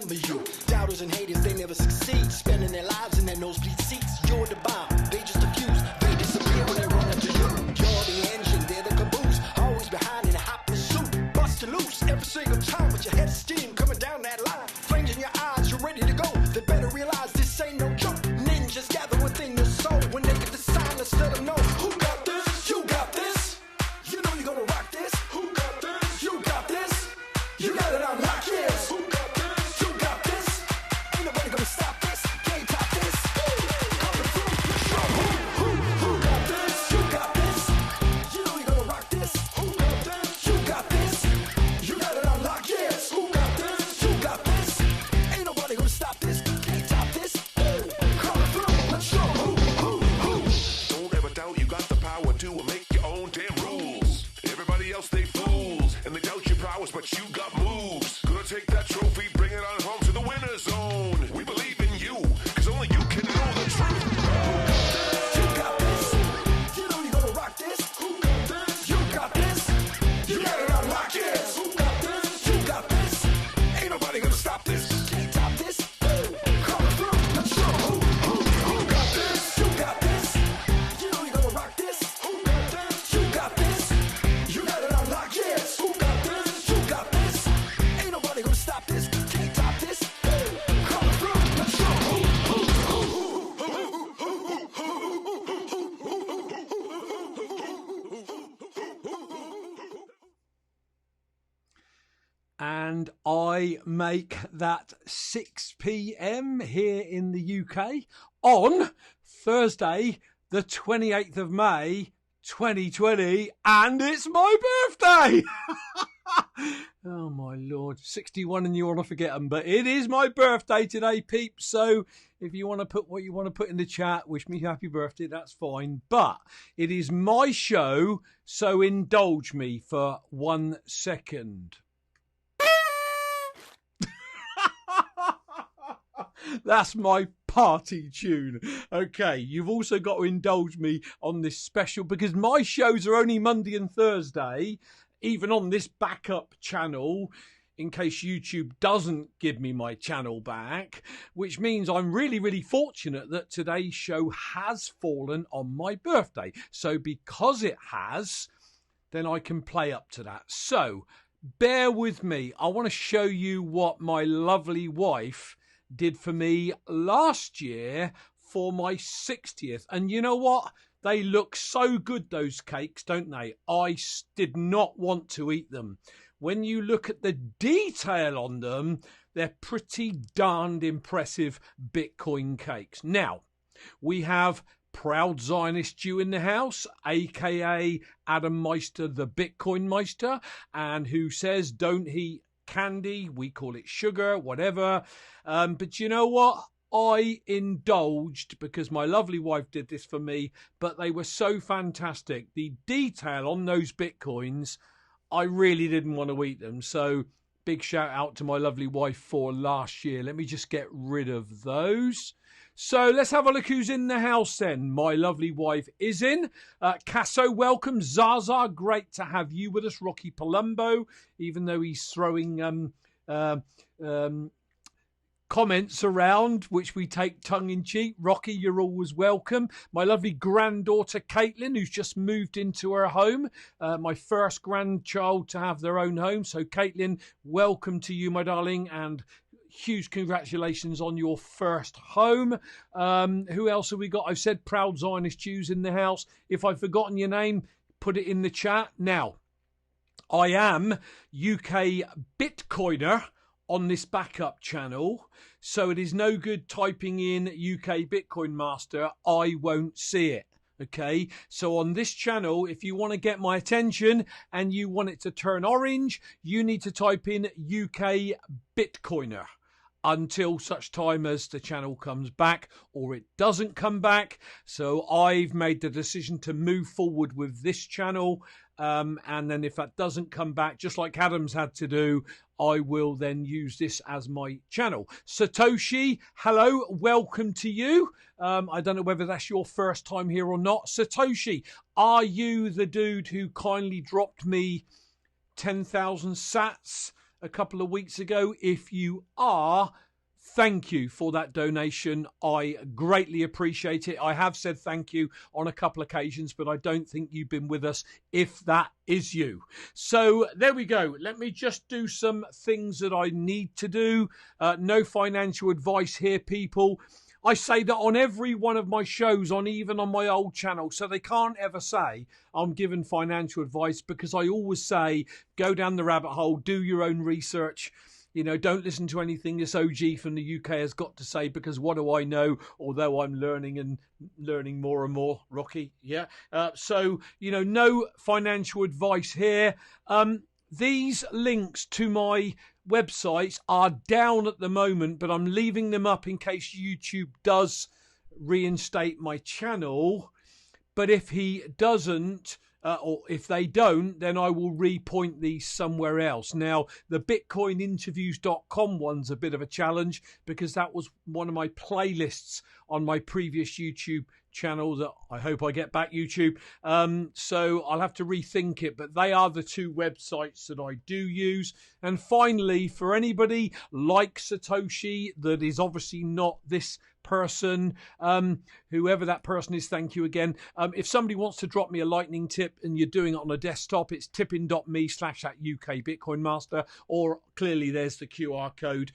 remember you. Doubters and haters, they never succeed. Spending their lives in their nosebleed seats. You're the bomb, they just diffuse. They disappear when they run into you. You're the engine, they're the caboose. Always behind in a hot pursuit. Busted loose every single time with your head of steam coming down that line. Flames in your eyes, you're ready to go. They better realize this ain't no joke. Ninjas gather within your soul. When they get the sign, let's let them know. Who got this? You got this. You know you're gonna rock this. Who got this? You got this. You got it on lock, yes. Who got this? You got this. Ain't nobody gonna stop this. Can't top this. Coming through, let's go. Who got this? You got this. You know you're gonna rock this. Who got this? You got this. You got it on lock, yes. Who got this? You got this. Ain't nobody gonna stop this. Can't top this. Coming through, let's go. Don't ever doubt you got the power to make your own damn rules. Everybody else, they fools, and they doubt your prowess, but you got moves. Gonna take that trophy, bring it on home to the winner's zone. We believe in you, cause only you can know the truth. You got this. You know you're gonna rock this. Who got this? You got this. You got it on lock, yes. Who got this? You got this. Ain't nobody gonna stop this. Can't top this. Coming through, let's go. Who got this? You got this. You know you're gonna rock this. Who got this? You got this. You got it on lock, yes. Who got this? You got this. Ain't nobody gonna stop this. Can't top this. Coming through, let's go. And I make that 6 p.m. here in the UK on Thursday, the 28th of May, 2020, and it's my birthday! Oh my Lord, 61 and you want to forget them, but it is my birthday today, peeps. So if you want to put what you want to put in the chat, wish me happy birthday, that's fine. But it is my show, so indulge me for 1 second. That's my party tune. Okay, you've also got to indulge me on this special because my shows are only Monday and Thursday, even on this backup channel, in case YouTube doesn't give me my channel back, which means I'm really, really fortunate that today's show has fallen on my birthday. So because it has, then I can play up to that. So bear with me. I want to show you what my lovely wife did for me last year for my 60th. And you know what? They look so good, those cakes, don't they? I did not want to eat them. When you look at the detail on them, they're pretty darned impressive Bitcoin cakes. Now, we have Proud Zionist Jew in the house, aka Adam Meister, the Bitcoin Meister, and who says don't eat candy, we call it sugar, whatever. But you know what? I indulged because my lovely wife did this for me, but they were so fantastic. The detail on those Bitcoins, I really didn't want to eat them. So big shout out to my lovely wife for last year. Let me just get rid of those. So let's have a look who's in the house then. My lovely wife is in. Casso, welcome. Zaza, great to have you with us. Rocky Palumbo, even though he's throwing comments around, which we take tongue-in-cheek. Rocky, you're always welcome. My lovely granddaughter, Caitlin, who's just moved into her home. My first grandchild to have their own home. So, Caitlin, welcome to you, my darling, and huge congratulations on your first home. Who else have we got? I've said Proud Zionist Jews in the house. If I've forgotten your name, put it in the chat. Now, I am UK Bitcoiner on this backup channel, so it is no good typing in UK Bitcoin Master. I won't see it. Okay, so on this channel, if you want to get my attention and you want it to turn orange, you need to type in UK Bitcoiner until such time as the channel comes back or it doesn't come back. So I've made the decision to move forward with this channel. And then if that doesn't come back, just like Adam's had to do, I will then use this as my channel. Satoshi, hello, welcome to you. I don't know whether that's your first time here or not. Satoshi, are you the dude who kindly dropped me 10,000 sats a couple of weeks ago. If you are, thank you for that donation. I greatly appreciate it. I have said thank you on a couple of occasions, but I don't think you've been with us if that is you. So there we go. Let me just do some things that I need to do. No financial advice here, people. I say that on every one of my shows, even on my old channel, so they can't ever say I'm giving financial advice, because I always say go down the rabbit hole, do your own research. Don't listen to anything this OG from the UK has got to say, because what do I know, although I'm learning more and more, Rocky. Yeah. So, no financial advice here. These links to my websites are down at the moment, but I'm leaving them up in case YouTube does reinstate my channel. But if he doesn't, or if they don't, then I will repoint these somewhere else. Now, the bitcoininterviews.com one's a bit of a challenge, because that was one of my playlists on my previous YouTube channel that I hope I get back, YouTube. So I'll have to rethink it, but they are the two websites that I do use. And finally, for anybody like Satoshi that is obviously not this person, whoever that person is, thank you again. If somebody wants to drop me a lightning tip and you're doing it on a desktop, it's tipping.me/@UK Bitcoin Master, or clearly there's the QR code.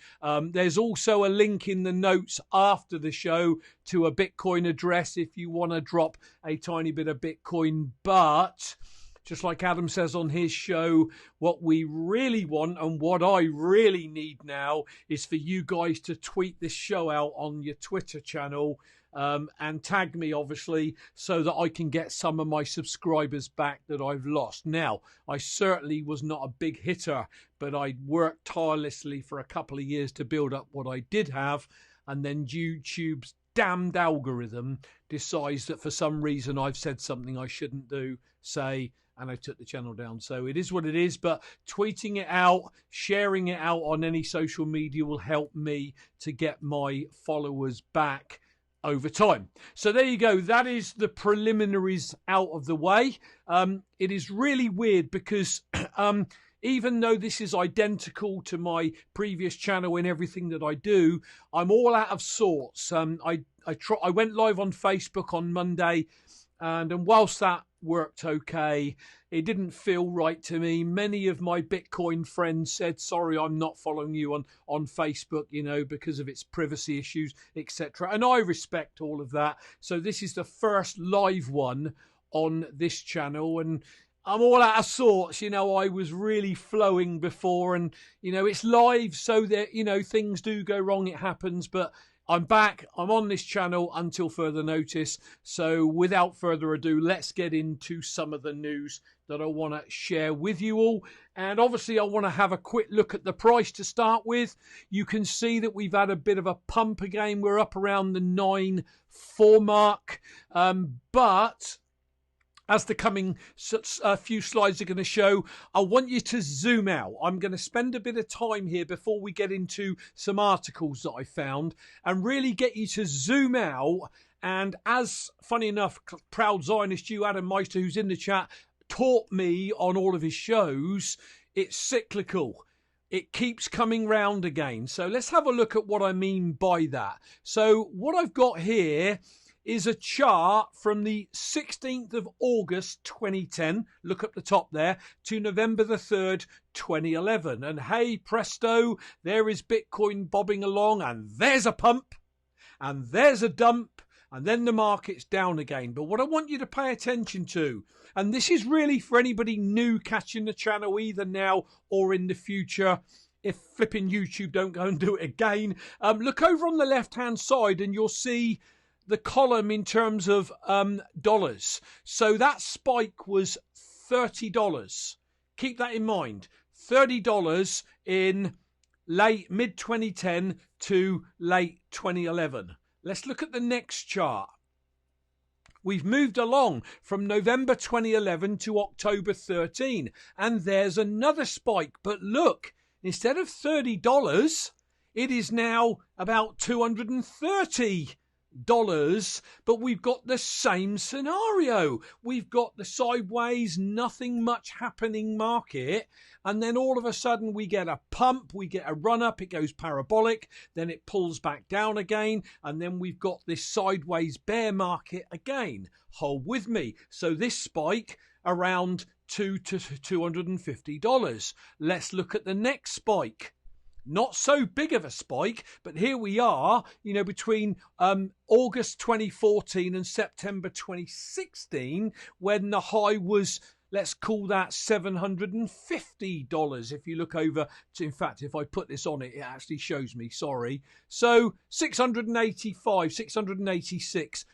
There's also a link in the notes after the show to a Bitcoin address if you want to drop a tiny bit of Bitcoin. But just like Adam says on his show, what we really want and what I really need now is for you guys to tweet this show out on your Twitter channel, and tag me, obviously, so that I can get some of my subscribers back that I've lost. Now, I certainly was not a big hitter, but I worked tirelessly for a couple of years to build up what I did have, and then YouTube's damned algorithm decides that for some reason I've said something I shouldn't say, and I took the channel down. So it is what it is, but tweeting it out, sharing it out on any social media will help me to get my followers back over time. So there you go. That is the preliminaries out of the way. It is really weird because even though this is identical to my previous channel in everything that I do, I'm all out of sorts. I went live on Facebook on Monday, and whilst that worked okay, it didn't feel right to me. Many of my Bitcoin friends said, sorry, I'm not following you on Facebook, because of its privacy issues, etc. And I respect all of that. So this is the first live one on this channel, and I'm all out of sorts. I was really flowing before, and, it's live, so that, things do go wrong. It happens, but I'm back. I'm on this channel until further notice. So without further ado, let's get into some of the news that I want to share with you all. And obviously, I want to have a quick look at the price to start with. You can see that we've had a bit of a pump again. We're up around the 9.4 mark. But as the coming few slides are going to show, I want you to zoom out. I'm going to spend a bit of time here before we get into some articles that I found and really get you to zoom out. And as, funny enough, proud Zionist Jew Adam Meister, who's in the chat, taught me on all of his shows, it's cyclical. It keeps coming round again. So let's have a look at what I mean by that. So what I've got here is a chart from the 16th of August 2010, look up the top there, to November the 3rd, 2011. And hey, presto, there is Bitcoin bobbing along, and there's a pump, and there's a dump, and then the market's down again. But what I want you to pay attention to, and this is really for anybody new catching the channel either now or in the future, if flipping YouTube don't go and do it again, look over on the left-hand side and you'll see the column in terms of dollars. So that spike was $30. Keep that in mind. $30 in mid 2010 to late 2011. Let's look at the next chart. We've moved along from November 2011 to October 13, and there's another spike. But look, instead of $30, it is now about $230. but we've got the same scenario. We've got the sideways, nothing much happening market, and then all of a sudden we get a pump, we get a run up, it goes parabolic, then it pulls back down again, and then we've got this sideways bear market again. Hold with me. So this spike around $200 to $250. Let's look at the next spike. Not so big of a spike, but here we are, between August 2014 and September 2016, when the high was, let's call that $750. If you look over to, in fact, if I put this on it, it actually shows me, sorry. So $685, $686.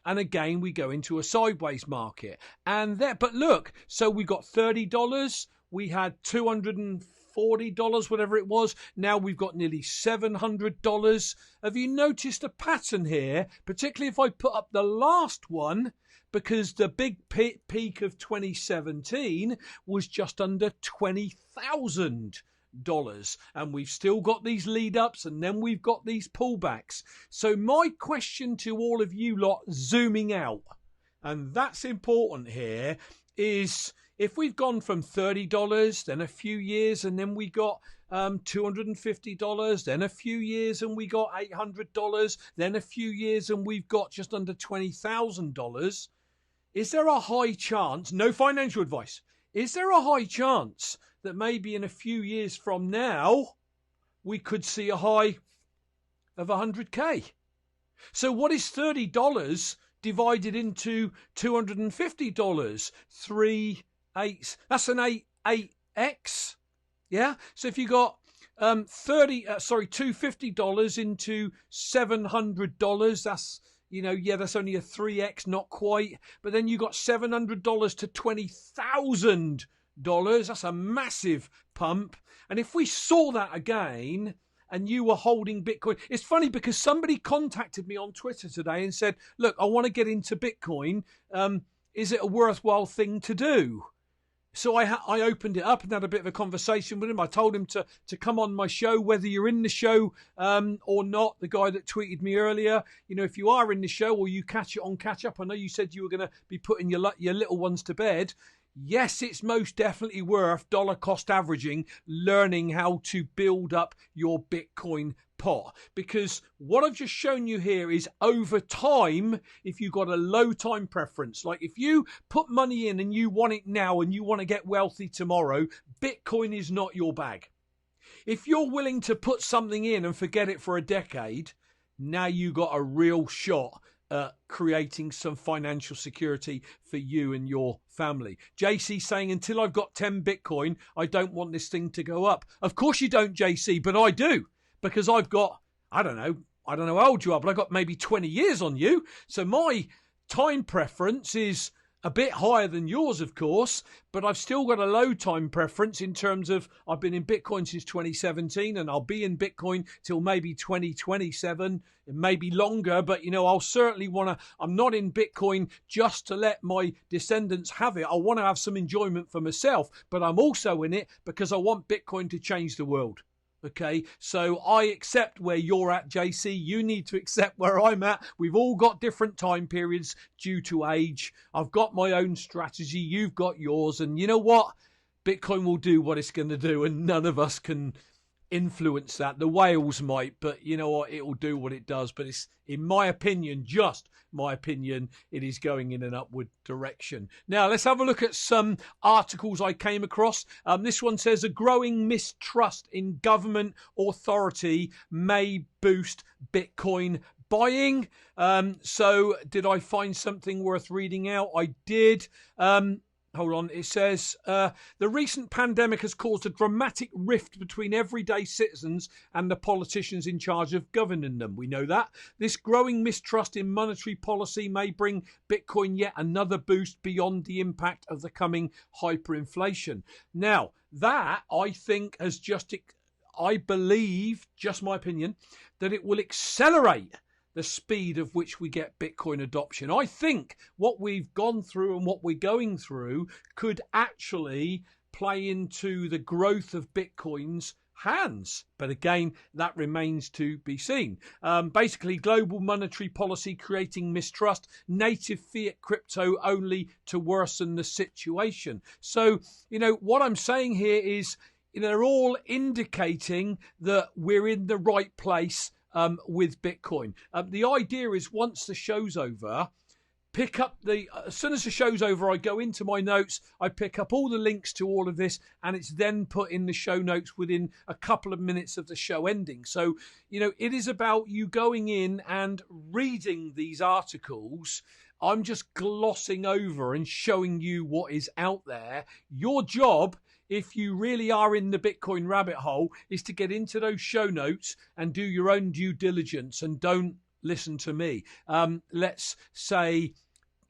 And again, we go into a sideways market. And there, but look, so we got $30, we had $240, whatever it was. Now we've got nearly $700. Have you noticed a pattern here? Particularly if I put up the last one, because the big peak of 2017 was just under $20,000. And we've still got these lead ups, and then we've got these pullbacks. So my question to all of you lot zooming out, and that's important here, is if we've gone from $30, then a few years, and then we got $250, then a few years, and we got $800, then a few years, and we've got just under $20,000. Is there a high chance, no financial advice, is there a high chance that maybe in a few years from now, we could see a high of 100K? So what is $30 divided into $250? 3/8. That's an 8x. Yeah. So if you got $250 into $700, that's that's only a 3x, not quite. But then you got $700 to $20,000. That's a massive pump. And if we saw that again, and you were holding Bitcoin. It's funny because somebody contacted me on Twitter today and said, look, I want to get into Bitcoin. Is it a worthwhile thing to do? So I opened it up and had a bit of a conversation with him. I told him to come on my show, whether you're in the show or not. The guy that tweeted me earlier, if you are in the show or you catch it on catch up, I know you said you were going to be putting your little ones to bed. Yes, it's most definitely worth dollar cost averaging, learning how to build up your Bitcoin pot. Because what I've just shown you here is over time, if you've got a low time preference, like if you put money in and you want it now and you want to get wealthy tomorrow, Bitcoin is not your bag. If you're willing to put something in and forget it for a decade, now you got a real shot at creating some financial security for you and your family. JC saying, until I've got 10 Bitcoin, I don't want this thing to go up. Of course you don't, JC, but I do, because I've got, I don't know how old you are, but I've got maybe 20 years on you. So my time preference is a bit higher than yours, of course, but I've still got a low time preference in terms of I've been in Bitcoin since 2017 and I'll be in Bitcoin till maybe 2027, maybe longer. But, I'll certainly I'm not in Bitcoin just to let my descendants have it. I want to have some enjoyment for myself, but I'm also in it because I want Bitcoin to change the world. Okay, so I accept where you're at, JC. You need to accept where I'm at. We've all got different time periods due to age. I've got my own strategy. You've got yours. And you know what? Bitcoin will do what it's going to do, and none of us can influence that. The whales might, but you know what? It will do what it does. But it's, in my opinion, just my opinion, it is going in an upward direction. Now, let's have a look at some articles I came across. This one says a growing mistrust in government authority may boost Bitcoin buying. So did I find something worth reading out? I did. Hold on, it says, the recent pandemic has caused a dramatic rift between everyday citizens and the politicians in charge of governing them. We know that. This growing mistrust in monetary policy may bring Bitcoin yet another boost beyond the impact of the coming hyperinflation. Now, that, I think, has I believe, just my opinion, that it will accelerate the speed of which we get Bitcoin adoption. I think what we've gone through and what we're going through could actually play into the growth of Bitcoins hands. But again, that remains to be seen. Basically, global monetary policy creating mistrust, native fiat crypto only to worsen the situation. So, what I'm saying here is, they're all indicating that we're in the right place with Bitcoin. The idea is once the show's over, as soon as the show's over, I go into my notes, I pick up all the links to all of this, and it's then put in the show notes within a couple of minutes of the show ending. So, it is about you going in and reading these articles. I'm just glossing over and showing you what is out there. Your job, if you really are in the Bitcoin rabbit hole, is to get into those show notes and do your own due diligence and don't listen to me. Let's say,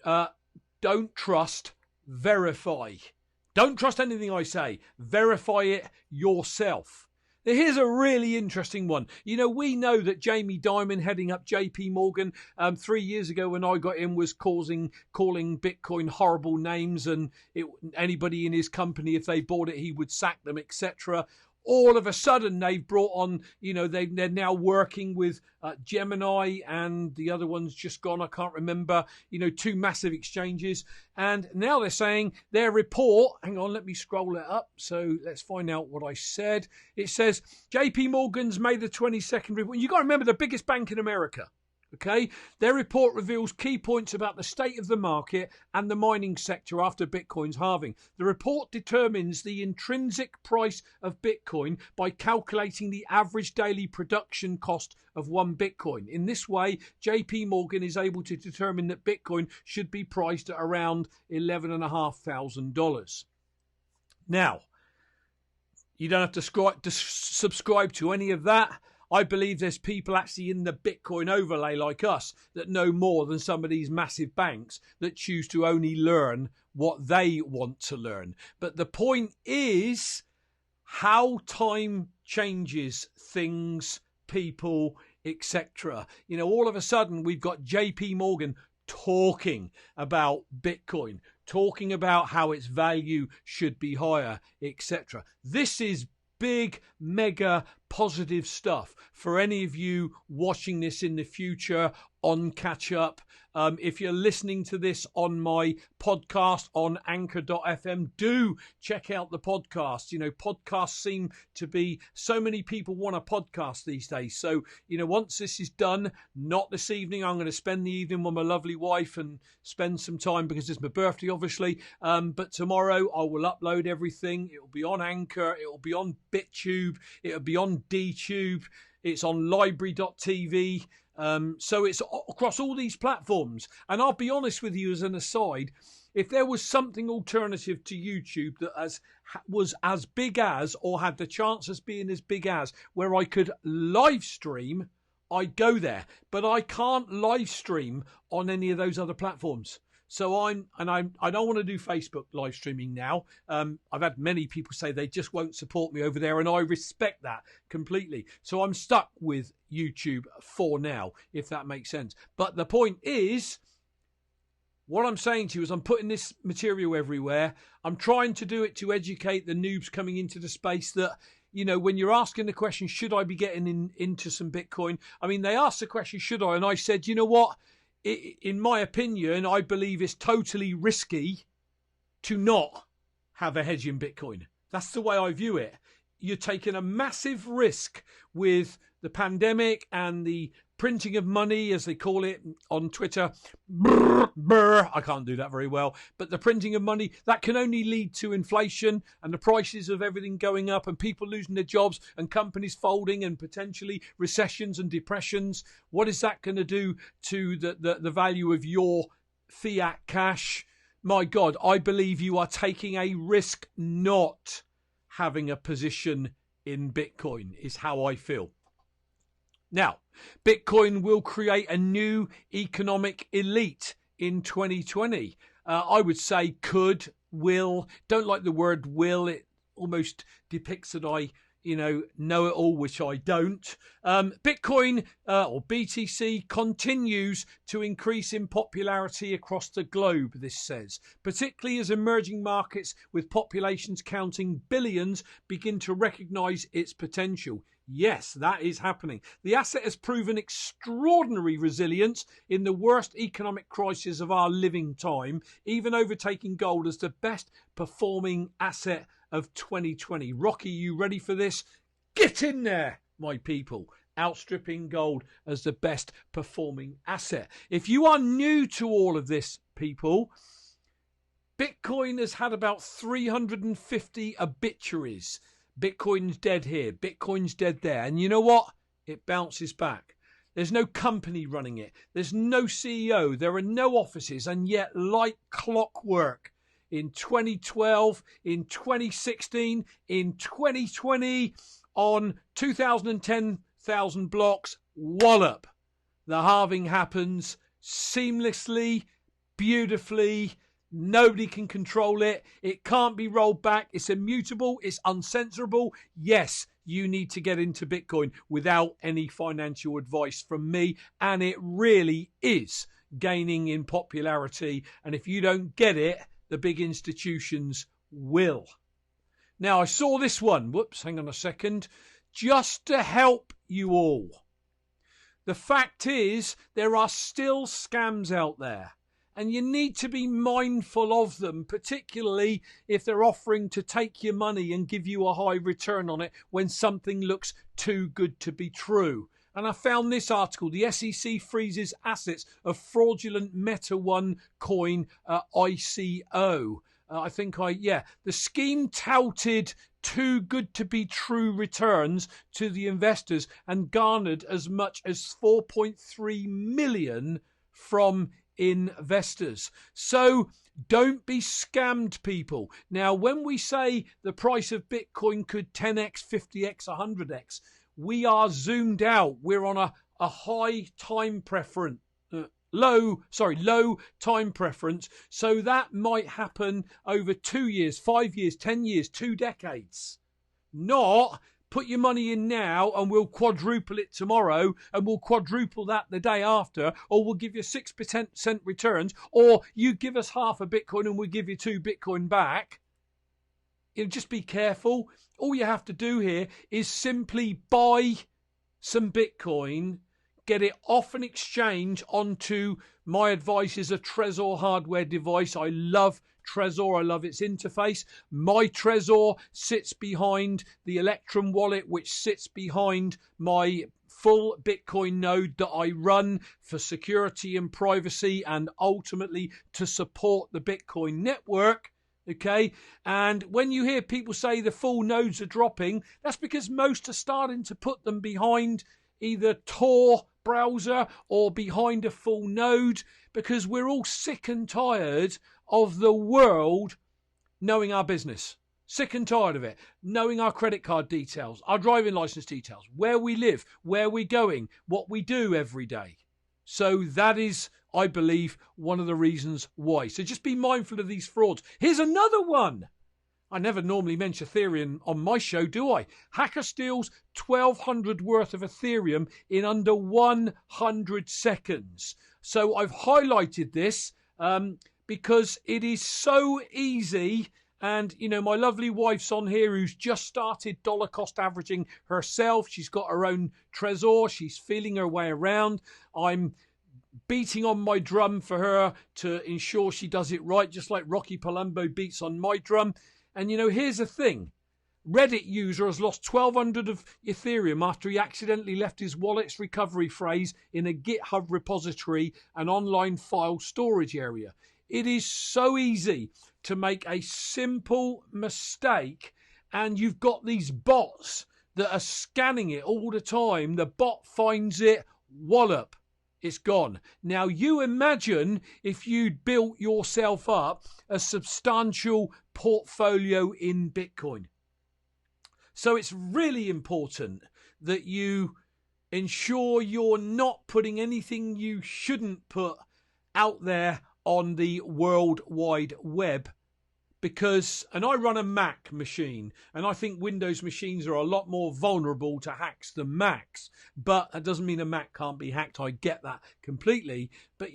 don't trust, verify. Don't trust anything I say. Verify it yourself. Now, here's a really interesting one. We know that Jamie Dimon, heading up JP Morgan, 3 years ago when I got in, was calling Bitcoin horrible names, and anybody in his company, if they bought it, he would sack them, etc. All of a sudden, they've brought on, they're now working with Gemini, and the other one's just gone. I can't remember, two massive exchanges. And now they're saying their report, hang on, let me scroll it up. So let's find out what I said. It says JP Morgan's May the 22nd report. You've got to remember, the biggest bank in America. Okay, their report reveals key points about the state of the market and the mining sector after Bitcoin's halving. The report determines the intrinsic price of Bitcoin by calculating the average daily production cost of one Bitcoin. In this way, JP Morgan is able to determine that Bitcoin should be priced at around $11,500. Now, you don't have to subscribe to any of that. I believe there's people actually in the Bitcoin overlay like us that know more than some of these massive banks that choose to only learn what they want to learn. But the point is how time changes things, people, etc. All of a sudden we've got JP Morgan talking about Bitcoin, talking about how its value should be higher, etc. This is big, mega positive stuff for any of you watching this in the future on catch up. If you're listening to this on my podcast on anchor.fm, do check out the podcast. Podcasts seem to be, so many people want a podcast these days. So, once this is done, not this evening, I'm going to spend the evening with my lovely wife and spend some time because it's my birthday, obviously. But tomorrow I will upload everything. It will be on Anchor. It will be on BitTube. It will be on DTube. It's on library.tv. So it's across all these platforms. And I'll be honest with you as an aside, if there was something alternative to YouTube that was as big as, or had the chance of being as big as, where I could live stream, I'd go there. But I can't live stream on any of those other platforms. So I don't want to do Facebook live streaming now. I've had many people say they just won't support me over there, and I respect that completely. So I'm stuck with YouTube for now, if that makes sense. But the point is, what I'm saying to you is I'm putting this material everywhere. I'm trying to do it to educate the noobs coming into the space that, when you're asking the question, should I be getting into some Bitcoin? I mean, they asked the question, should I? And I said, you know what? In my opinion, I believe it's totally risky to not have a hedge in Bitcoin. That's the way I view it. You're taking a massive risk with the pandemic and the printing of money, as they call it on Twitter. I can't do that very well. But the printing of money, that can only lead to inflation and the prices of everything going up and people losing their jobs and companies folding and potentially recessions and depressions. What is that going to do to the value of your fiat cash? My God, I believe you are taking a risk not having a position in Bitcoin, is how I feel. Now, Bitcoin will create a new economic elite in 2020. I would say could, will. Don't like the word will. It almost depicts that I, know it all, which I don't. Bitcoin or BTC continues to increase in popularity across the globe, this says, particularly as emerging markets with populations counting billions begin to recognize its potential. Yes, that is happening. The asset has proven extraordinary resilience in the worst economic crisis of our living time, even overtaking gold as the best performing asset of 2020. Rocky, you ready for this? Get in there, my people. Outstripping gold as the best performing asset. If you are new to all of this, people, Bitcoin has had about 350 obituaries. Bitcoin's dead here, Bitcoin's dead there. And you know what? It bounces back. There's no company running it. There's no CEO. There are no offices. And yet, like clockwork, in 2012, in 2016, in 2020, on 2010,000 blocks, wallop. The halving happens seamlessly, beautifully. Nobody can control it. It can't be rolled back. It's immutable. It's uncensorable. Yes, you need to get into Bitcoin without any financial advice from me. And it really is gaining in popularity. And if you don't get it, the big institutions will. Now, I saw this one. Whoops, hang on a second. Just to help you all. The fact is, there are still scams out there. And you need to be mindful of them, particularly if they're offering to take your money and give you a high return on it when something looks too good to be true. And I found this article. The SEC freezes assets of fraudulent Meta One coin ICO. The scheme touted too good to be true returns to the investors and garnered as much as 4.3 million from investors. So don't be scammed, people. Now, when we say the price of Bitcoin could 10x, 50x, 100x, we are zoomed out. We're on a high time preference. Low time preference. So that might happen over 2 years, 5 years, 10 years, 2 decades. Not put your money in now and we'll quadruple it tomorrow and we'll quadruple that the day after, or we'll give you 6% returns, or you give us half a Bitcoin and we'll give you 2 Bitcoin back. Just be careful. All you have to do here is simply buy some Bitcoin, get it off an exchange onto, my advice is a Trezor hardware device. I love Trezor. I love its interface. My Trezor sits behind the Electrum wallet, which sits behind my full Bitcoin node that I run for security and privacy and ultimately to support the Bitcoin network. Okay, and when you hear people say the full nodes are dropping, that's because most are starting to put them behind either Tor browser or behind a full node, because we're all sick and tired of the world knowing our business. Sick and tired of it. Knowing our credit card details, our driving license details, where we live, where we're going, what we do every day. So that is, I believe, one of the reasons why. So just be mindful of these frauds. Here's another one. I never normally mention Ethereum on my show, do I? Hacker steals 1,200 worth of Ethereum in under 100 seconds. So I've highlighted this because it is so easy. And, my lovely wife's on here who's just started dollar cost averaging herself. She's got her own Trezor. She's feeling her way around. I'm beating on my drum for her to ensure she does it right, just like Rocky Palumbo beats on my drum. And, here's the thing. Reddit user has lost 1,200 of Ethereum after he accidentally left his wallet's recovery phrase in a GitHub repository and online file storage area. It is so easy to make a simple mistake, and you've got these bots that are scanning it all the time. The bot finds it, wallop, it's gone. Now you imagine if you'd built yourself up a substantial portfolio in Bitcoin. So it's really important that you ensure you're not putting anything you shouldn't put out there on the World Wide Web, and I run a Mac machine, and I think Windows machines are a lot more vulnerable to hacks than Macs. But that doesn't mean a Mac can't be hacked. I get that completely. But,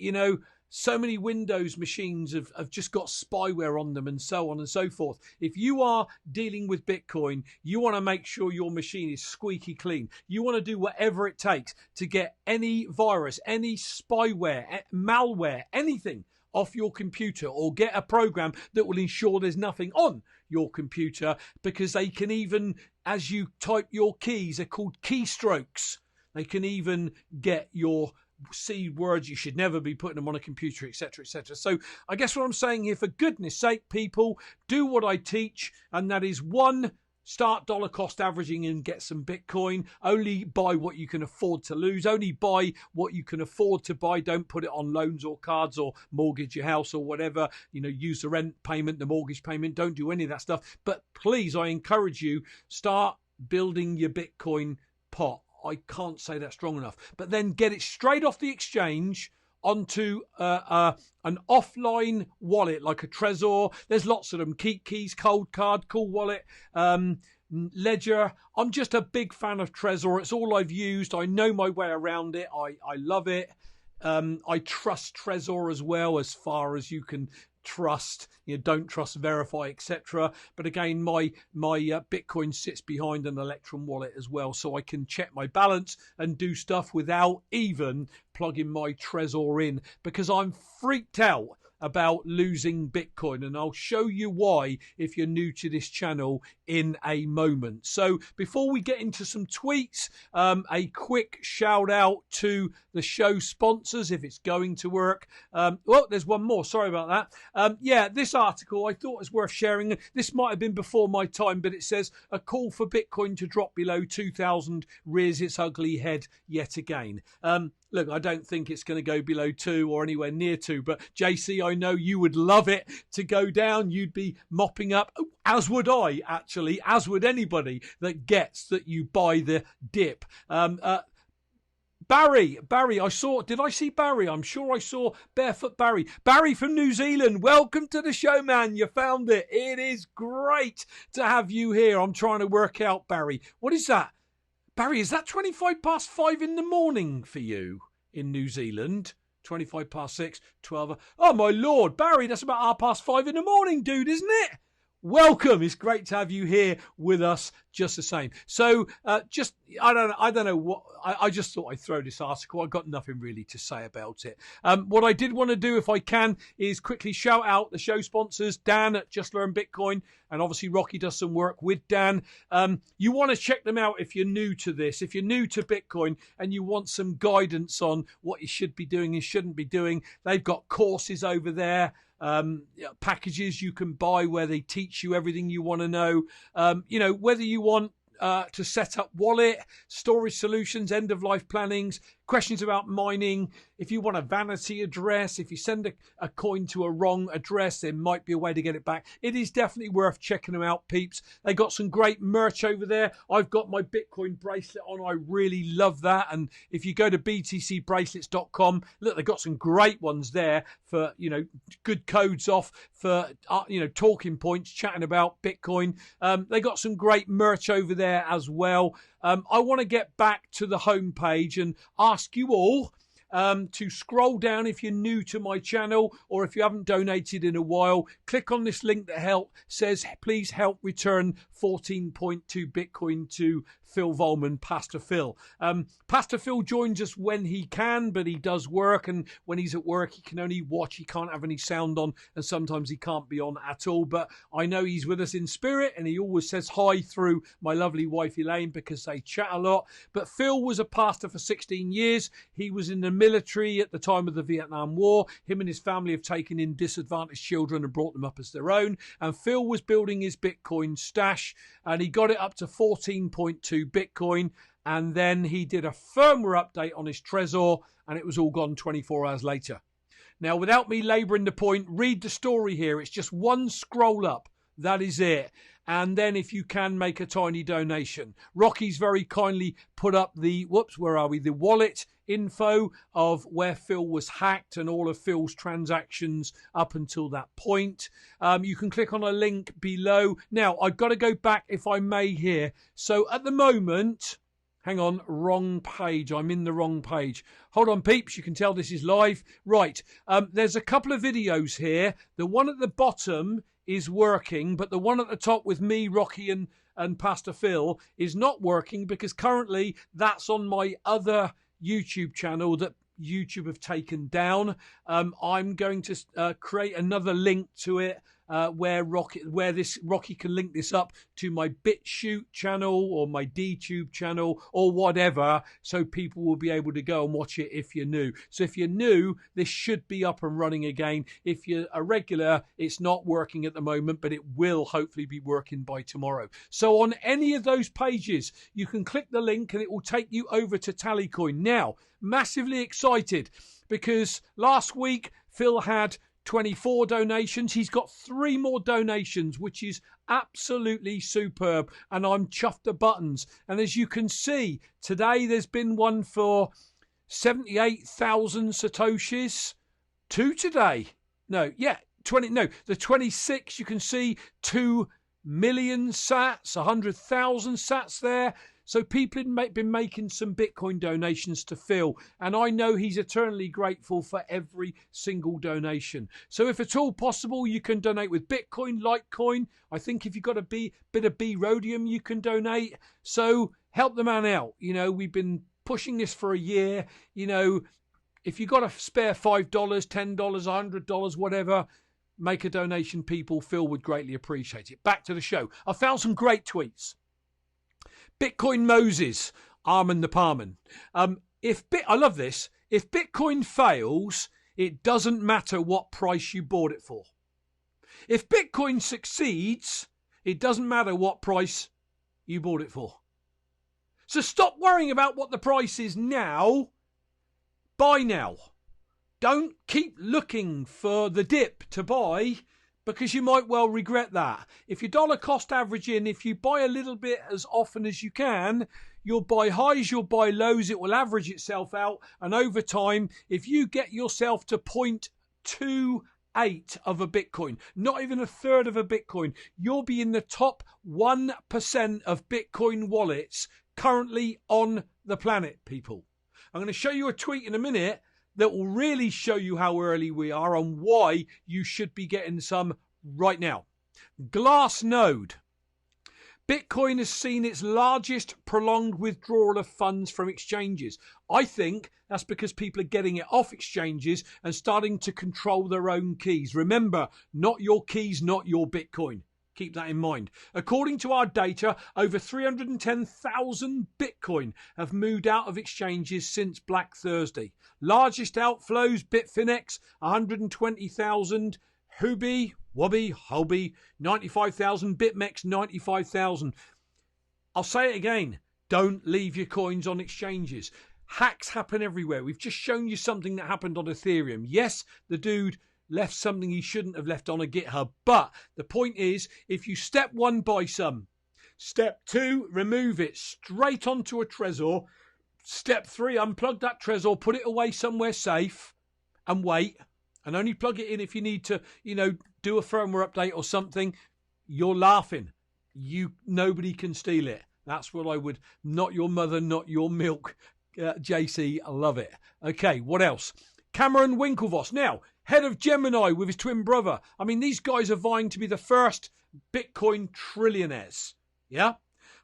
so many Windows machines have just got spyware on them and so on and so forth. If you are dealing with Bitcoin, you want to make sure your machine is squeaky clean. You want to do whatever it takes to get any virus, any spyware, malware, anything off your computer, or get a program that will ensure there's nothing on your computer, because they can even, as you type your keys, they're called keystrokes. They can even get your C words. You should never be putting them on a computer, etc., etc. So I guess what I'm saying here, for goodness sake, people, do what I teach, and that is, one, start dollar cost averaging and get some Bitcoin. Only buy what you can afford to lose. Only buy what you can afford to buy. Don't put it on loans or cards or mortgage your house or whatever. Use the rent payment, the mortgage payment. Don't do any of that stuff. But please, I encourage you, start building your Bitcoin pot. I can't say that strong enough. But then get it straight off the exchange onto an offline wallet like a Trezor. There's lots of them. Keys, Cold Card, Cool Wallet, Ledger. I'm just a big fan of Trezor. It's all I've used. I know my way around it. I love it. I trust Trezor as well, as far as you can trust. Don't trust, verify, etc. But again, my Bitcoin sits behind an Electrum wallet as well, so I can check my balance and do stuff without even plugging my Trezor in, because I'm freaked out about losing Bitcoin, and I'll show you why if you're new to this channel in a moment. So before we get into some tweets, a quick shout out to the show sponsors, if it's going to work. Well, there's one more, sorry about that. This article I thought was worth sharing. This might have been before my time, but it says a call for Bitcoin to drop below 2,000 rears its ugly head yet again. Look, I don't think it's going to go below 2 or anywhere near 2, but JC, I know you would love it to go down. You'd be mopping up, as would I, actually, as would anybody that gets that you buy the dip. Barry, did I see Barry? I'm sure I saw Barefoot Barry. Barry from New Zealand, welcome to the show, man. You found it. It is great to have you here. I'm trying to work out, Barry. What is that? Barry, is that 5:25 in the morning for you in New Zealand? 6:25, 12. Oh, my Lord, Barry, that's about 5:30 in the morning, dude, isn't it? Welcome. It's great to have you here with us just the same. So I don't know what, I just thought I'd throw this article. I've got nothing really to say about it. What I did want to do, if I can, is quickly shout out the show sponsors, Dan at Just Learn Bitcoin, and obviously Rocky does some work with Dan. You want to check them out if you're new to this, if you're new to Bitcoin and you want some guidance on what you should be doing and shouldn't be doing. They've got courses over there. Packages you can buy where they teach you everything you want to know. Whether you want to set up wallet, storage solutions, end-of-life plannings, questions about mining, if you want a vanity address, if you send a coin to a wrong address, there might be a way to get it back. It is definitely worth checking them out, peeps. They got some great merch over there. I've got my Bitcoin bracelet on. I really love that. And if you go to btcbracelets.com, look, they've got some great ones there for, good codes off for, talking points, chatting about Bitcoin. They got some great merch over there as well. I want to get back to the homepage and ask you all to scroll down if you're new to my channel, or if you haven't donated in a while. Click on this link that says please help return 14.2 Bitcoin to Phil Volman, Pastor Phil. Pastor Phil joins us when he can, but he does work, and when he's at work he can only watch. He can't have any sound on, and sometimes he can't be on at all, but I know he's with us in spirit, and he always says hi through my lovely wife Elaine, because they chat a lot. But Phil was a pastor for 16 years. He was in the military at the time of the Vietnam War. Him and his family have taken in disadvantaged children and brought them up as their own, and Phil was building his Bitcoin stash, and he got it up to 14.2 Bitcoin, and then he did a firmware update on his Trezor, and it was all gone 24 hours later. Now, without me labouring the point, read the story here. It's just one scroll up. That is it. and then if you can, make a tiny donation. Rocky's very kindly put up the the wallet info of where Phil was hacked and all of Phil's transactions up until that point. You can click on a link below. Now, I've got to go back, if I may, here. So at the moment, hang on, wrong page. I'm in the wrong page. Hold on, peeps. You can tell this is live. Right. There's a couple of videos here. The one at the bottom is working, but the one at the top with me, Rocky, and Pastor Phil is not working because currently that's on my other YouTube channel that YouTube have taken down. I'm going to create another link to it where Rocky can link this up to my BitChute channel or my DTube channel or whatever, so people will be able to go and watch it if you're new. So if you're new, this should be up and running again. If you're a regular, it's not working at the moment, but it will hopefully be working by tomorrow. So on any of those pages, you can click the link and it will take you over to Tallycoin. Now, massively excited because last week Phil had 24 donations. He's got 3 more donations, which is absolutely superb, and I'm chuffed to buttons. And as you can see, today there's been one for 78,000 satoshis. 2 today. The 26, you can see 2 million sats, 100,000 sats there. So people have been making some Bitcoin donations to Phil, and I know he's eternally grateful for every single donation. So if at all possible, you can donate with Bitcoin, Litecoin. I think if you've got a bit of B-Rhodium, you can donate. So help the man out. You know, we've been pushing this for a year. You know, if you've got a spare $5, $10, $100, whatever, make a donation, people. Phil would greatly appreciate it. Back to the show. I found some great tweets. Bitcoin Moses, Armin the Parman. I love this. If Bitcoin fails, it doesn't matter what price you bought it for. If Bitcoin succeeds, it doesn't matter what price you bought it for. So stop worrying about what the price is now. Buy now. Don't keep looking for the dip to buy, because you might well regret that. If your dollar cost average if you buy a little bit as often as you can, you'll buy highs, you'll buy lows, it will average itself out. And over time, if you get yourself to 0.28 of a Bitcoin, not even a third of a Bitcoin, you'll be in the top 1% of Bitcoin wallets currently on the planet, people. I'm going to show you a tweet in a minute that will really show you how early we are and why you should be getting some right now. Glassnode. Bitcoin has seen its largest prolonged withdrawal of funds from exchanges. I think that's because people are getting it off exchanges and starting to control their own keys. Remember, not your keys, not your Bitcoin. Keep that in mind. According to our data, over 310,000 Bitcoin have moved out of exchanges since Black Thursday. Largest outflows, Bitfinex, 120,000. Huobi, 95,000. BitMEX, 95,000. I'll say it again. Don't leave your coins on exchanges. Hacks happen everywhere. We've just shown you something that happened on Ethereum. Yes, the dude left something he shouldn't have left on a GitHub. But the point is, if you step 1, buy some. Step 2, remove it straight onto a Trezor. Step 3, unplug that Trezor, put it away somewhere safe and wait. And only plug it in if you need to, do a firmware update or something. You're laughing. Nobody can steal it. That's what I would. Not your mother, not your milk. JC, I love it. Okay, what else? Cameron Winklevoss. Now, head of Gemini with his twin brother. I mean, these guys are vying to be the first Bitcoin trillionaires. Yeah?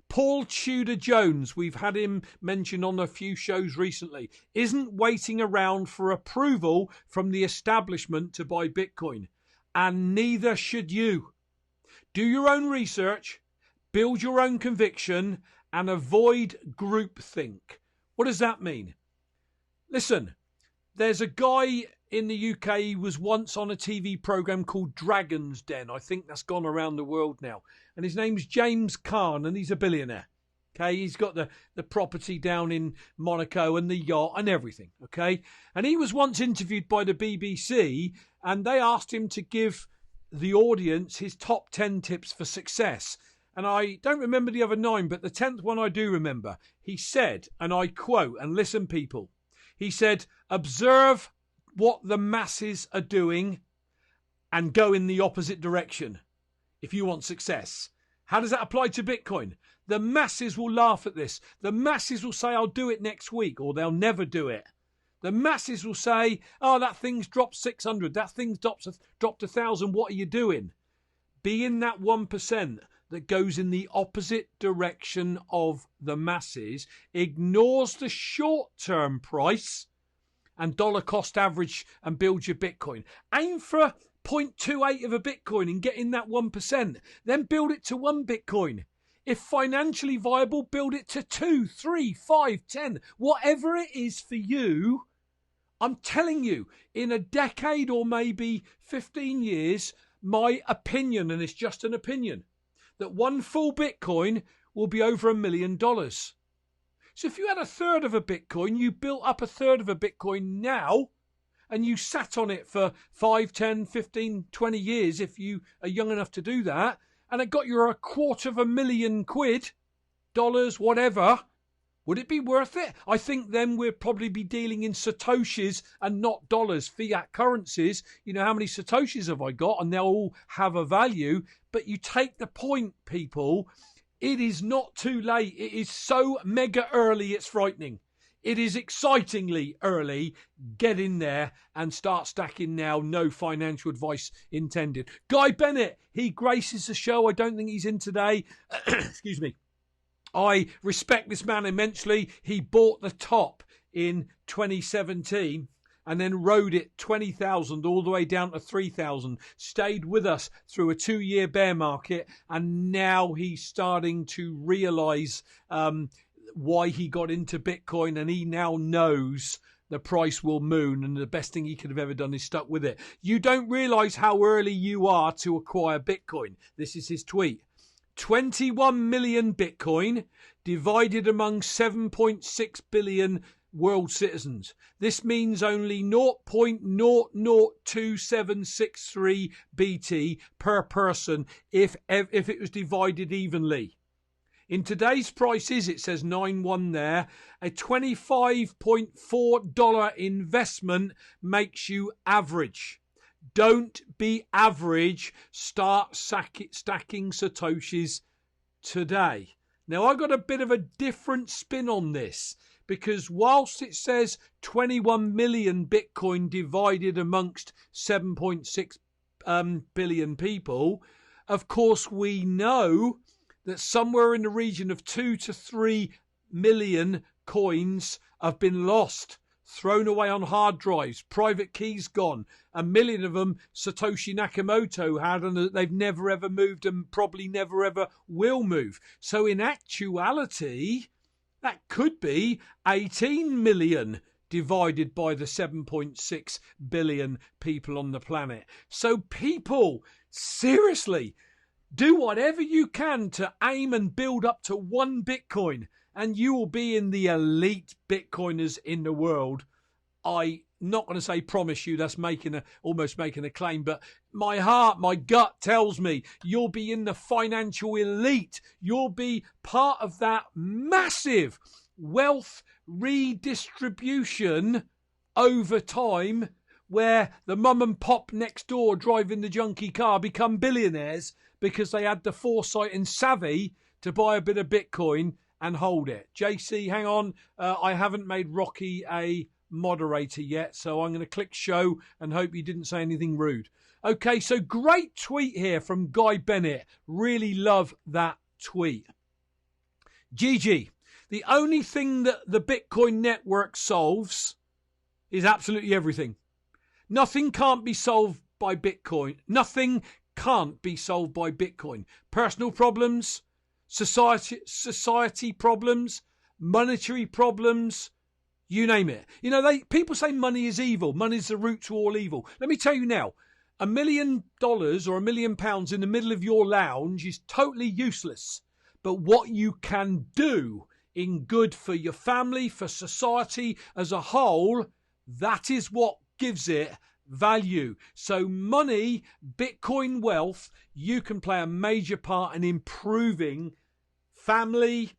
Paul Tudor Jones, we've had him mentioned on a few shows recently, isn't waiting around for approval from the establishment to buy Bitcoin. And neither should you. Do your own research, build your own conviction, and avoid groupthink. What does that mean? Listen, there's a guy in the UK, he was once on a TV programme called Dragon's Den. I think that's gone around the world now. And his name's James Caan, and he's a billionaire. Okay, he's got the property down in Monaco and the yacht and everything. Okay, and he was once interviewed by the BBC, and they asked him to give the audience his top 10 tips for success. and I don't remember the other 9, but the 10th one I do remember. He said, and I quote, and listen, people, he said, observe what the masses are doing and go in the opposite direction if you want success. How does that apply to Bitcoin? The masses will laugh at this. The masses will say, I'll do it next week, or they'll never do it. The masses will say, oh, that thing's dropped 600. That thing's dropped 1,000. What are you doing? Be in that 1% that goes in the opposite direction of the masses, ignores the short-term price and dollar cost average and build your Bitcoin. Aim for 0.28 of a Bitcoin and get in that 1%. Then build it to 1 Bitcoin. If financially viable, build it to 2, 3, 5, 10. Whatever it is for you, I'm telling you, in a decade or maybe 15 years, my opinion, and it's just an opinion, that 1 full Bitcoin will be over $1 million. So if you had a third of a Bitcoin, you built up a third of a Bitcoin now, and you sat on it for 5, 10, 15, 20 years, if you are young enough to do that, and it got you £250,000 dollars, whatever, would it be worth it? I think then we'd probably be dealing in Satoshis and not dollars, fiat currencies. You know, how many Satoshis have I got? And they'll all have a value. But you take the point, people. It is not too late. It is so mega early, it's frightening. It is excitingly early. Get in there and start stacking now. No financial advice intended. Guy Bennett, he graces the show. I don't think he's in today. Excuse me. I respect this man immensely. He bought the top in 2017 and then rode it 20,000 all the way down to 3,000. Stayed with us through a 2-year bear market, and now he's starting to realise why he got into Bitcoin, and he now knows the price will moon, and the best thing he could have ever done is stuck with it. You don't realise how early you are to acquire Bitcoin. This is his tweet. 21 million Bitcoin divided among 7.6 billion world citizens. This means only 0.002763 BT per person if it was divided evenly. In today's prices, it says 9.1 there. A $25.4 investment makes you average. Don't be average. Start stacking Satoshis today. Now, I got a bit of a different spin on this, because whilst it says 21 million Bitcoin divided amongst 7.6 billion people, of course, we know that somewhere in the region of 2 to 3 million coins have been lost, thrown away on hard drives, private keys gone. 1 million of them Satoshi Nakamoto had, and they've never ever moved and probably never ever will move. So in actuality, that could be 18 million divided by the 7.6 billion people on the planet. So people, seriously, do whatever you can to aim and build up to 1 Bitcoin, and you will be in the elite Bitcoiners in the world. I'm not going to say promise you, that's almost making a claim, but my heart, my gut tells me you'll be in the financial elite. You'll be part of that massive wealth redistribution over time, where the mum and pop next door driving the junky car become billionaires because they had the foresight and savvy to buy a bit of Bitcoin and hold it. JC, hang on. I haven't made Rocky a moderator yet, so I'm going to click show and hope he didn't say anything rude. Okay, so great tweet here from Guy Bennett. Really love that tweet. Gigi, the only thing that the Bitcoin network solves is absolutely everything. Nothing can't be solved by Bitcoin. Nothing can't be solved by Bitcoin. Personal problems, society problems, monetary problems, you name it. You know, people say money is evil. Money is the root to all evil. Let me tell you now, $1 million or £1 million in the middle of your lounge is totally useless. But what you can do in good for your family, for society as a whole, that is what gives it value. So money, Bitcoin wealth, you can play a major part in improving family,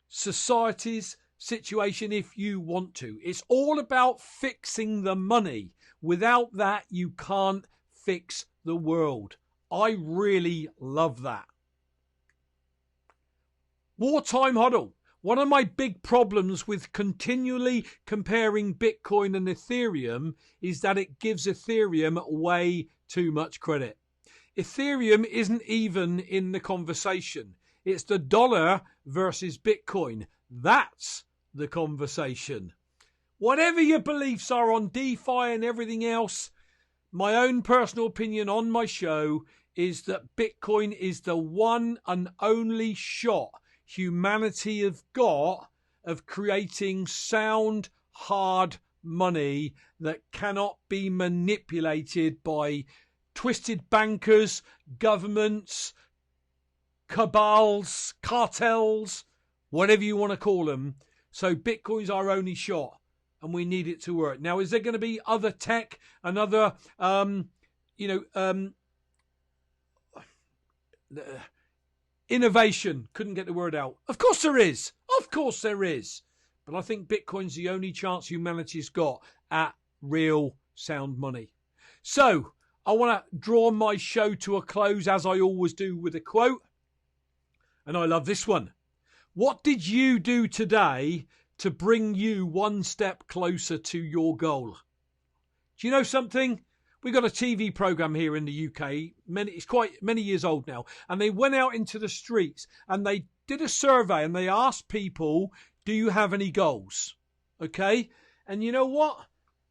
society's situation if you want to. It's all about fixing the money. Without that, you can't fix the world. I really love that. Wartime huddle. One of my big problems with continually comparing Bitcoin and Ethereum is that it gives Ethereum way too much credit. Ethereum isn't even in the conversation. It's the dollar versus Bitcoin. That's the conversation. Whatever your beliefs are on DeFi and everything else, my own personal opinion on my show is that Bitcoin is the one and only shot humanity have got of creating sound, hard money that cannot be manipulated by twisted bankers, governments, cabals, cartels, whatever you want to call them. So Bitcoin's our only shot, and we need it to work. Now, is there going to be other tech and other, innovation? Couldn't get the word out. Of course there is. Of course there is. But I think Bitcoin's the only chance humanity's got at real sound money. So I want to draw my show to a close, as I always do, with a quote. And I love this one. What did you do today to bring you one step closer to your goal? Do you know something? We got a TV program here in the UK. It's quite many years old now. And they went out into the streets and they did a survey and they asked people, do you have any goals? Okay. And you know what?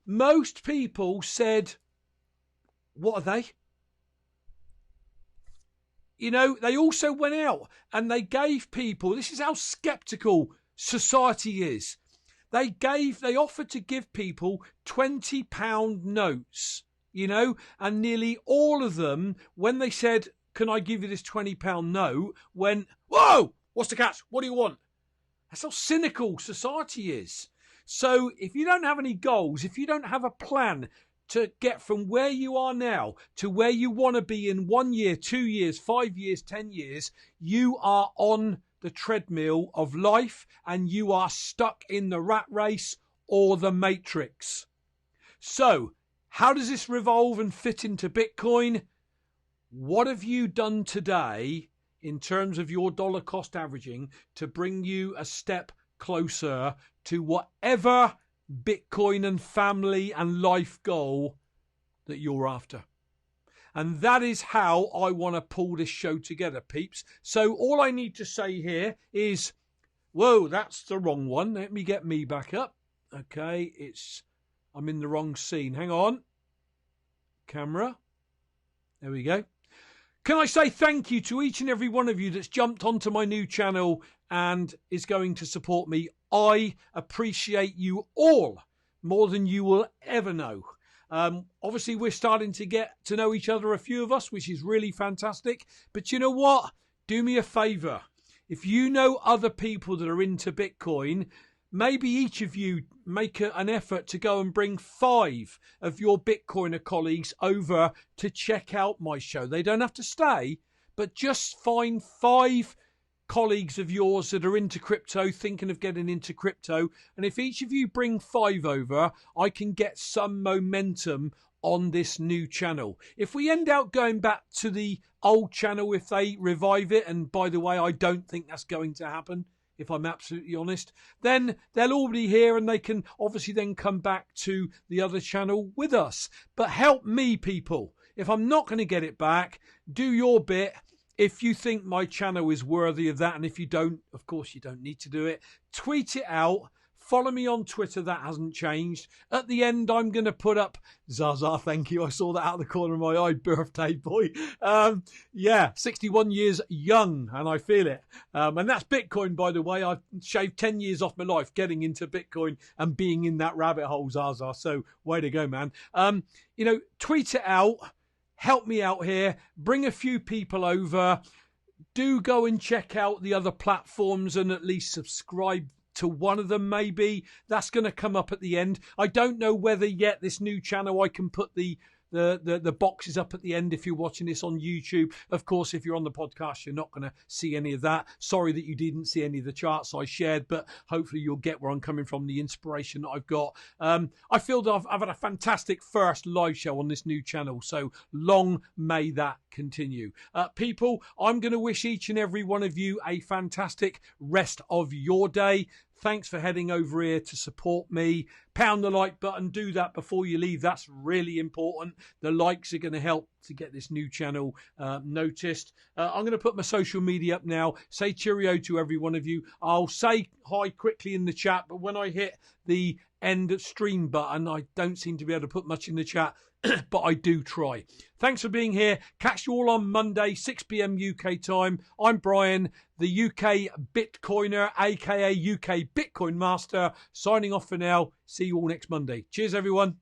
Most people said, what are they? You know, they also went out and they gave people, this is how skeptical society is. They offered to give people £20 notes, you know, and nearly all of them, when they said, can I give you this £20 note, went, whoa, what's the catch? What do you want? That's how cynical society is. So if you don't have any goals, if you don't have a plan to get from where you are now to where you want to be in 1 year, 2 years, 5 years, 10 years, you are on the treadmill of life and you are stuck in the rat race or the matrix. So how does this revolve and fit into Bitcoin? What have you done today in terms of your dollar cost averaging to bring you a step closer to whatever Bitcoin and family and life goal that you're after? And that is how I want to pull this show together, peeps. So all I need to say here is, whoa, that's the wrong one. Let me get me back up. Okay, I'm in the wrong scene. Hang on. Camera. There we go. Can I say thank you to each and every one of you that's jumped onto my new channel and is going to support me? I appreciate you all more than you will ever know. Obviously, we're starting to get to know each other, a few of us, which is really fantastic. But you know what? Do me a favour. If you know other people that are into Bitcoin, maybe each of you make an effort to go and bring 5 of your Bitcoiner colleagues over to check out my show. They don't have to stay, but just find 5 colleagues of yours that are into crypto, thinking of getting into crypto. And if each of you bring 5 over, I can get some momentum on this new channel. If we end up going back to the old channel, if they revive it, and by the way, I don't think that's going to happen, if I'm absolutely honest, then they'll all be here and they can obviously then come back to the other channel with us. But help me, people. If I'm not going to get it back, do your bit. If you think my channel is worthy of that, and if you don't, of course you don't need to do it, tweet it out. Follow me on Twitter. That hasn't changed. At the end, I'm going to put up, Zaza, thank you. I saw that out of the corner of my eye. Birthday boy. 61 years young, and I feel it. And that's Bitcoin, by the way. I've shaved 10 years off my life getting into Bitcoin and being in that rabbit hole, Zaza. So way to go, man. Tweet it out. Help me out here. Bring a few people over. Do go and check out the other platforms and at least subscribe to one of them, maybe. That's going to come up at the end. I don't know whether yet this new channel I can put the boxes up at the end if you're watching this on YouTube. Of course, if you're on the podcast, you're not going to see any of that. Sorry that you didn't see any of the charts I shared, but hopefully you'll get where I'm coming from, the inspiration that I've got. I feel that I've had a fantastic first live show on this new channel, so long may that continue. People, I'm going to wish each and every one of you a fantastic rest of your day. Thanks for heading over here to support me. Pound the like button. Do that before you leave. That's really important. The likes are going to help to get this new channel noticed. I'm going to put my social media up now. Say cheerio to every one of you. I'll say hi quickly in the chat, but when I hit the end stream button, I don't seem to be able to put much in the chat, but I do try. Thanks for being here. Catch you all on Monday, 6 p.m. UK time. I'm Brian, the UK Bitcoiner, aka UK Bitcoin Master, signing off for now. See you all next Monday. Cheers, everyone.